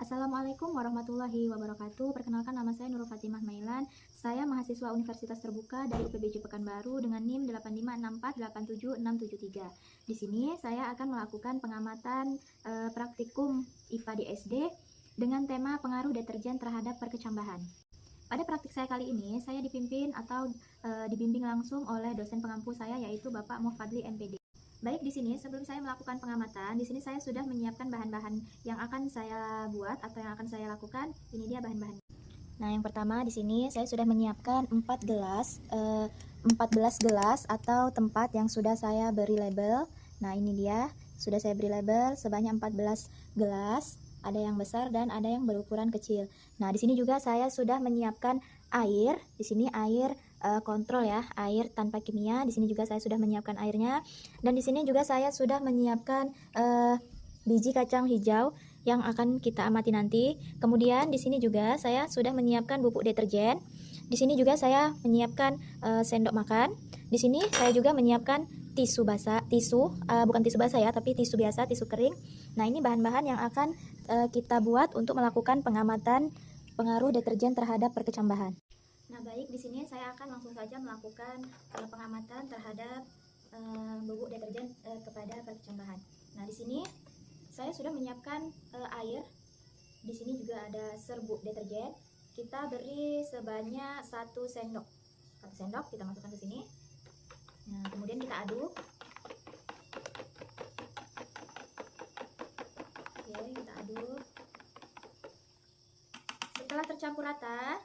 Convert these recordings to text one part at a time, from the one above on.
Assalamualaikum warahmatullahi wabarakatuh. Perkenalkan, nama saya Nurul Fatimah Mailan. Saya mahasiswa Universitas Terbuka dari UPBJ Pekanbaru dengan NIM 856487673. Di sini saya akan melakukan pengamatan praktikum IPA di SD dengan tema pengaruh deterjen terhadap perkecambahan. Pada praktik saya kali ini, saya dipimpin atau dibimbing langsung oleh dosen pengampu saya, yaitu Bapak Mufadli MPD. Baik, di sini sebelum saya melakukan pengamatan, di sini saya sudah menyiapkan bahan-bahan yang akan saya buat atau yang akan saya lakukan. Ini dia bahan-bahan. Nah, yang pertama di sini saya sudah menyiapkan 14 gelas atau tempat yang sudah saya beri label. Nah, ini dia, sudah saya beri label sebanyak 14 gelas. Ada yang besar dan ada yang berukuran kecil. Nah, di sini juga saya sudah menyiapkan air. Di sini air kontrol ya, air tanpa kimia. Di sini juga saya sudah menyiapkan airnya. Dan di sini juga saya sudah menyiapkan biji kacang hijau yang akan kita amati nanti. Kemudian di sini juga saya sudah menyiapkan bubuk deterjen. Di sini juga saya menyiapkan sendok makan. Di sini saya juga menyiapkan tisu basah, bukan tisu basah ya, tapi tisu biasa, tisu kering. Nah, ini bahan-bahan yang akan kita buat untuk melakukan pengamatan pengaruh deterjen terhadap perkecambahan. Nah, baik, di sini saya akan langsung saja melakukan pengamatan terhadap bubuk deterjen kepada perkecambahan. Nah, di sini saya sudah menyiapkan air. Di sini juga ada serbuk deterjen. Kita beri sebanyak 1 sendok. 1 sendok kita masukkan ke sini. Nah, kemudian kita aduk. Oke, kita aduk. Setelah tercampur rata,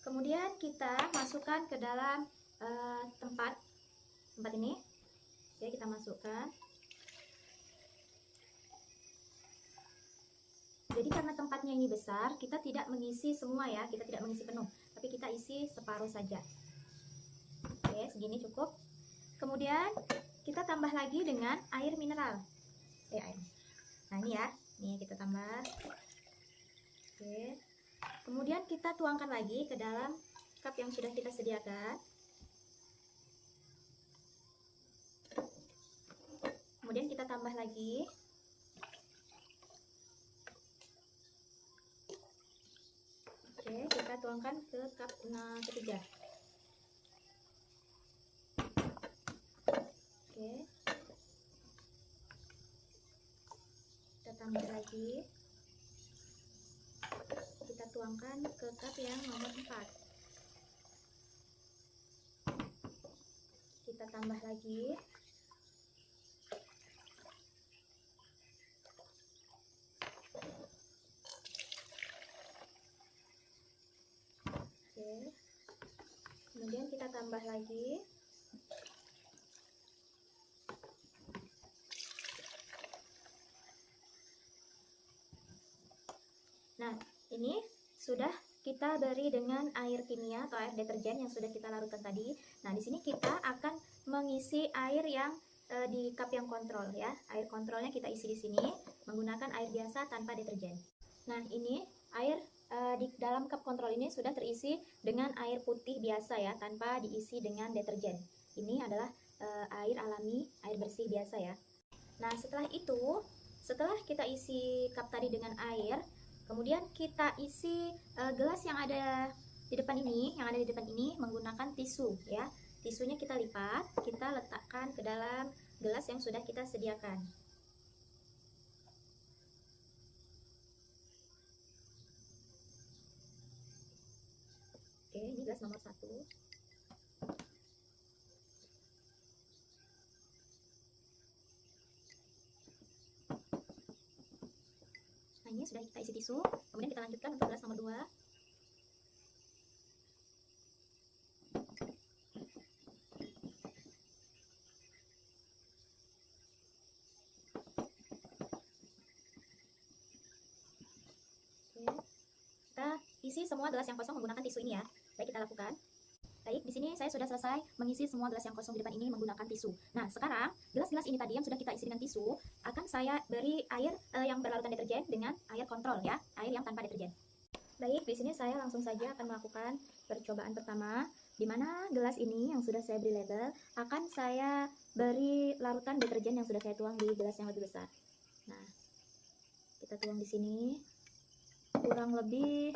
kemudian kita masukkan ke dalam tempat ini. Oke, kita masukkan. Jadi karena tempatnya ini besar, kita tidak mengisi semua ya, kita tidak mengisi penuh, tapi kita isi separuh saja. Oke, segini cukup. Kemudian kita tambah lagi dengan air mineral. Air. Nah, ini ya, nih kita tambah. Oke. Kemudian kita tuangkan lagi ke dalam cup yang sudah kita sediakan. Kemudian kita tambah lagi. Oke, kita tuangkan ke cup ketiga. Oke. Kita tambah lagi. Kita tuangkan ke cup yang nomor 4. Kita tambah lagi. Oke. Kemudian kita tambah lagi. Nah, ini sudah kita beri dengan air kimia atau air deterjen yang sudah kita larutkan tadi. Nah, di sini kita akan mengisi air yang di cup yang kontrol ya. Air kontrolnya kita isi di sini menggunakan air biasa tanpa deterjen. Nah, ini air di dalam cup kontrol ini sudah terisi dengan air putih biasa ya, tanpa diisi dengan deterjen. Ini adalah air alami, air bersih biasa ya. Nah, setelah itu, setelah kita isi cup tadi dengan air, kemudian kita isi gelas yang ada di depan ini, menggunakan tisu ya. Tisunya kita lipat, kita letakkan ke dalam gelas yang sudah kita sediakan. Oke, ini gelas nomor 1. Nah, ini sudah kita isi tisu. Kemudian kita lanjutkan untuk gelas nomor 2. Kita isi semua gelas yang kosong menggunakan tisu ini ya. Baik, kita lakukan. Baik, di sini saya sudah selesai mengisi semua gelas yang kosong di depan ini menggunakan tisu. Nah, sekarang gelas-gelas ini tadi yang sudah kita isi dengan tisu, akan saya beri air yang berlarutan deterjen dengan air kontrol ya, air yang tanpa deterjen. Baik, di sini saya langsung saja akan melakukan percobaan pertama, di mana gelas ini yang sudah saya beri label akan saya beri larutan deterjen yang sudah saya tuang di gelas yang lebih besar. Nah, kita tuang di sini. kurang lebih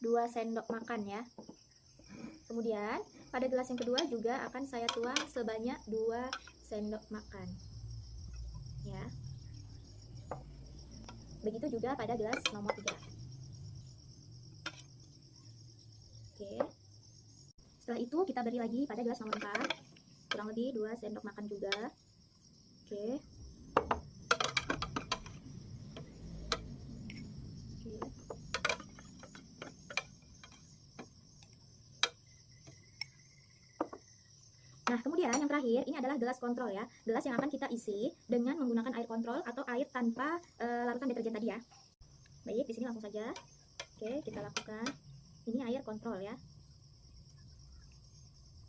2 sendok makan ya. Kemudian pada gelas yang kedua juga akan saya tuang sebanyak 2 sendok makan ya. Begitu juga pada gelas nomor 3. Oke. Setelah itu kita beri lagi pada gelas nomor 4 kurang lebih 2 sendok makan juga. Oke. Nah, kemudian yang terakhir ini adalah gelas kontrol ya. Gelas yang akan kita isi dengan menggunakan air kontrol atau air tanpa larutan deterjen tadi ya. Baik, di sini langsung saja. Oke, kita lakukan. Ini air kontrol ya.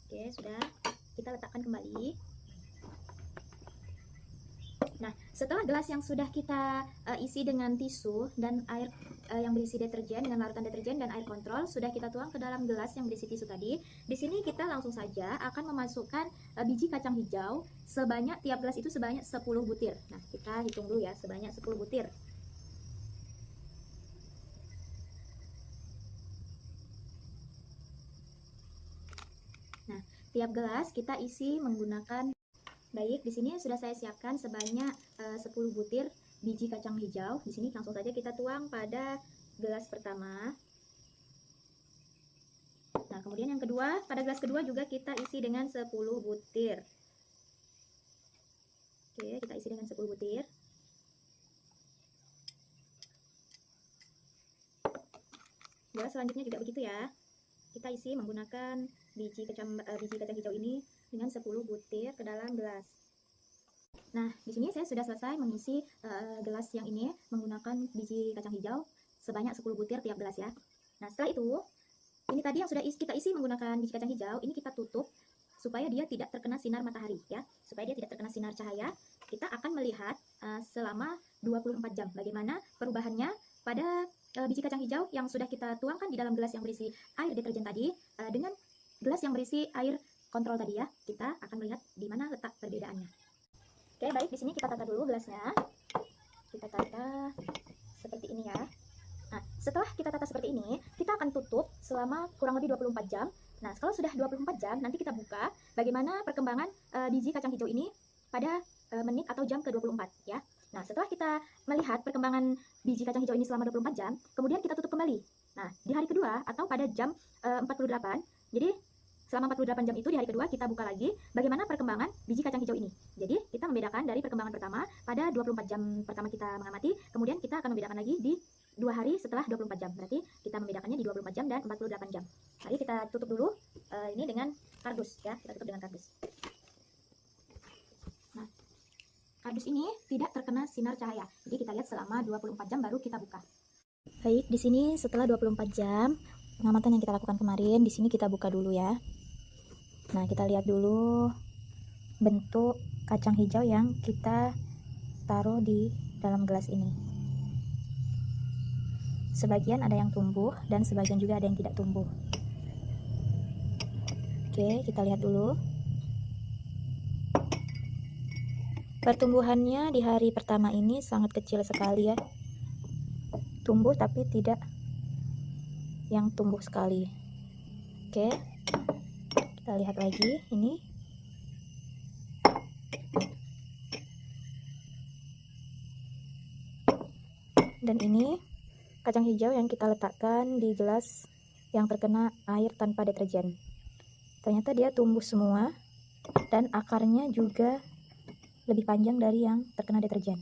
Oke, sudah. Kita letakkan kembali. Nah, setelah gelas yang sudah kita isi dengan tisu dan air yang berisi deterjen dengan larutan deterjen dan air kontrol sudah kita tuang ke dalam gelas yang berisi tisu tadi. Di sini kita langsung saja akan memasukkan biji kacang hijau sebanyak tiap gelas itu sebanyak 10 butir. Nah, kita hitung dulu ya, sebanyak 10 butir. Nah, tiap gelas kita isi menggunakan. Baik, di sini sudah saya siapkan sebanyak 10 butir biji kacang hijau. Di sini langsung saja kita tuang pada gelas pertama. Nah, kemudian yang kedua, pada gelas kedua juga kita isi dengan 10 butir. Oke, kita isi dengan 10 butir. Gelas selanjutnya juga begitu ya. Kita isi menggunakan biji kacang hijau ini dengan 10 butir ke dalam gelas. Nah, di sini saya sudah selesai mengisi gelas yang ini menggunakan biji kacang hijau sebanyak 10 butir tiap gelas ya. Nah, setelah itu, ini tadi yang sudah kita isi menggunakan biji kacang hijau, ini kita tutup supaya dia tidak terkena sinar matahari ya. Supaya dia tidak terkena sinar cahaya, kita akan melihat selama 24 jam bagaimana perubahannya pada biji kacang hijau yang sudah kita tuangkan di dalam gelas yang berisi air deterjen tadi dengan gelas yang berisi air kontrol tadi ya. Kita akan melihat di mana letak perbedaannya. Oke, baik, di sini kita tata dulu gelasnya. Kita tata seperti ini ya. Nah, setelah kita tata seperti ini, kita akan tutup selama kurang lebih 24 jam. Nah, kalau sudah 24 jam, nanti kita buka bagaimana perkembangan biji kacang hijau ini pada menit atau jam ke-24 ya. Nah, setelah kita melihat perkembangan biji kacang hijau ini selama 24 jam, kemudian kita tutup kembali. Nah, di hari kedua atau pada jam 48, jadi selama 48 jam itu di hari kedua kita buka lagi bagaimana perkembangan biji kacang hijau ini. Jadi kita membedakan dari perkembangan pertama pada 24 jam pertama kita mengamati, kemudian kita akan membedakan lagi di 2 hari setelah 24 jam. Berarti kita membedakannya di 24 jam dan 48 jam. Mari kita tutup dulu ini dengan kardus ya. Kita tutup dengan kardus. Nah, kardus ini tidak terkena sinar cahaya. Jadi kita lihat selama 24 jam baru kita buka. Baik, di sini setelah 24 jam pengamatan yang kita lakukan kemarin, di sini kita buka dulu ya. Nah, kita lihat dulu bentuk kacang hijau yang kita taruh di dalam gelas ini. Sebagian ada yang tumbuh dan sebagian juga ada yang tidak tumbuh. Oke, kita lihat dulu. Pertumbuhannya di hari pertama ini sangat kecil sekali ya. Tumbuh tapi tidak yang tumbuh sekali. Oke, kita lihat lagi ini. Dan ini kacang hijau yang kita letakkan di gelas yang terkena air tanpa deterjen. Ternyata dia tumbuh semua dan akarnya juga lebih panjang dari yang terkena deterjen.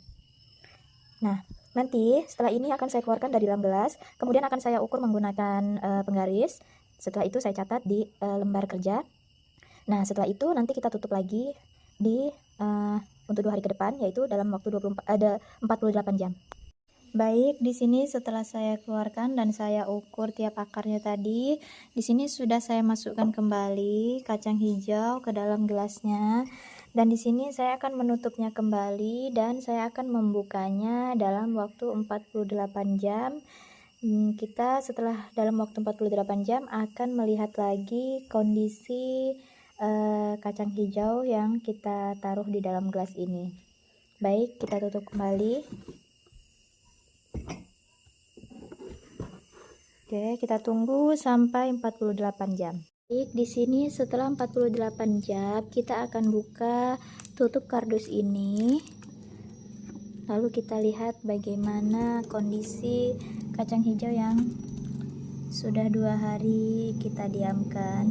Nah, nanti setelah ini akan saya keluarkan dari dalam gelas, kemudian akan saya ukur menggunakan penggaris. Setelah itu saya catat di lembar kerja. Nah, setelah itu nanti kita tutup lagi di untuk 2 hari ke depan, yaitu dalam waktu 48 jam. Baik, di sini setelah saya keluarkan dan saya ukur tiap akarnya tadi, di sini sudah saya masukkan kembali kacang hijau ke dalam gelasnya. Dan di sini saya akan menutupnya kembali dan saya akan membukanya dalam waktu 48 jam. Kita setelah dalam waktu 48 jam akan melihat lagi kondisi kacang hijau yang kita taruh di dalam gelas ini. Baik, kita tutup kembali. Oke, kita tunggu sampai 48 jam. Baik, di sini setelah 48 jam kita akan buka tutup kardus ini. Lalu kita lihat bagaimana kondisi kacang hijau yang sudah 2 hari kita diamkan.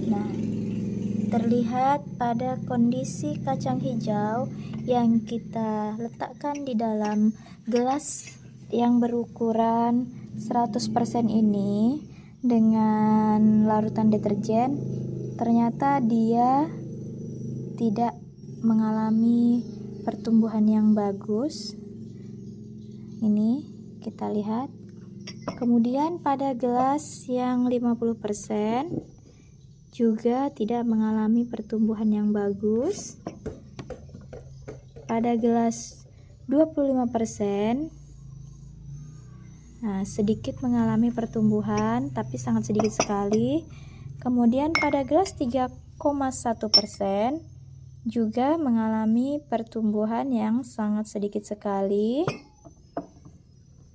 Nah, terlihat pada kondisi kacang hijau yang kita letakkan di dalam gelas yang berukuran 100% ini dengan larutan deterjen, ternyata dia tidak mengalami pertumbuhan yang bagus. Ini kita lihat. Kemudian pada gelas yang 50% juga tidak mengalami pertumbuhan yang bagus. Pada gelas 25%, nah, sedikit mengalami pertumbuhan, tapi sangat sedikit sekali. Kemudian pada gelas 3,1% juga mengalami pertumbuhan yang sangat sedikit sekali.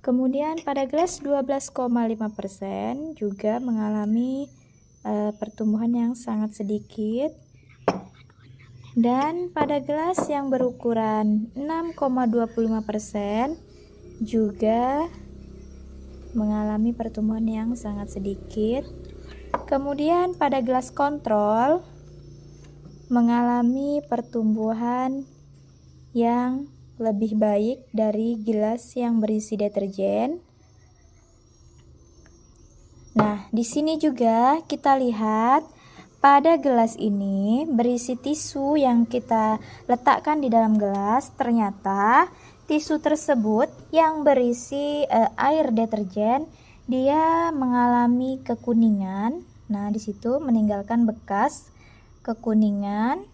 Kemudian pada gelas 12,5% juga mengalami pertumbuhan yang sangat sedikit. Dan pada gelas yang berukuran 6,25% juga mengalami pertumbuhan yang sangat sedikit. Kemudian pada gelas kontrol mengalami pertumbuhan yang lebih baik dari gelas yang berisi deterjen. Nah, di sini juga kita lihat pada gelas ini berisi tisu yang kita letakkan di dalam gelas. Ternyata tisu tersebut yang berisi air deterjen, dia mengalami kekuningan. Nah, di situ meninggalkan bekas kekuningan.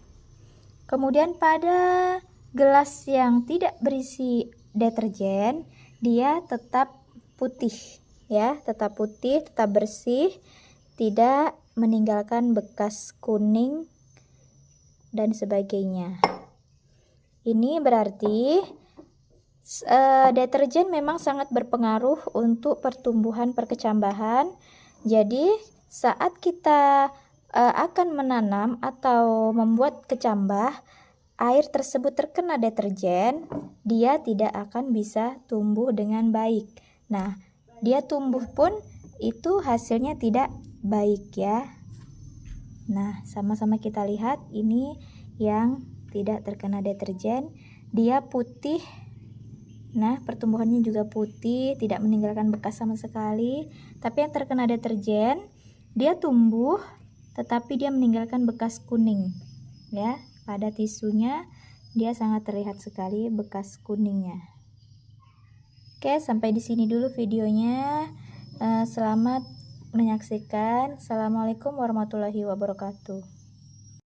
Kemudian pada gelas yang tidak berisi deterjen, dia tetap putih ya, tetap putih, tetap bersih, tidak meninggalkan bekas kuning dan sebagainya. Ini berarti deterjen memang sangat berpengaruh untuk pertumbuhan perkecambahan. Jadi saat kita akan menanam atau membuat kecambah, air tersebut terkena deterjen, dia tidak akan bisa tumbuh dengan baik. Nah, dia tumbuh pun itu hasilnya tidak baik ya. Nah, sama-sama kita lihat ini yang tidak terkena deterjen, dia putih. Nah, pertumbuhannya juga putih, tidak meninggalkan bekas sama sekali. Tapi yang terkena deterjen, dia tumbuh tetapi dia meninggalkan bekas kuning ya. Pada tisunya dia sangat terlihat sekali bekas kuningnya. Oke, sampai di sini dulu videonya. Selamat menyaksikan. Assalamualaikum warahmatullahi wabarakatuh.